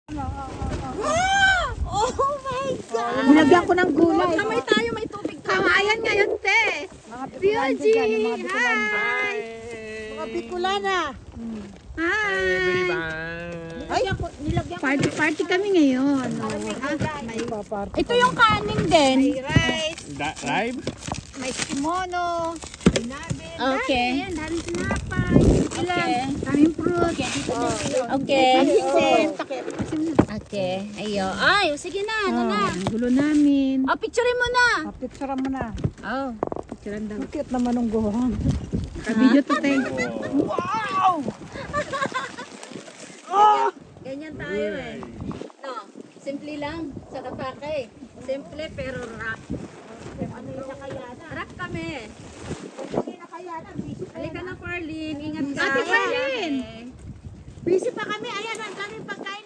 Oh my God! Nilagyan ko ng gulay. Kamay tayo, may tubig tayo. Kawayan ngayon, te. Biology! Hi! Mga Bicolana. Hi! Ay, Party kami ngayon. Ito yung kanin din. rice, Live? may kimono, Okay. Ayan, daming sinapay. Okay. Daming fruit. Okay. takip. Okay. Ayo. Ay, sige na. Ano na? Ang gulo namin. Oh, picturein mo na. Picturean mo na. Oh. Picturean daw. Ang cute naman ng gohong. Kabidyo to, te. Ganyan tayo eh. No, simple lang sa katake. Simple pero rock. Ano yung nakayana? Rock kami. Ano yung nakayana? Busy pa Halika na, Parlin. Ingat ka. Ate Parlin! Busy pa kami. Ayan, ang daming pagkain.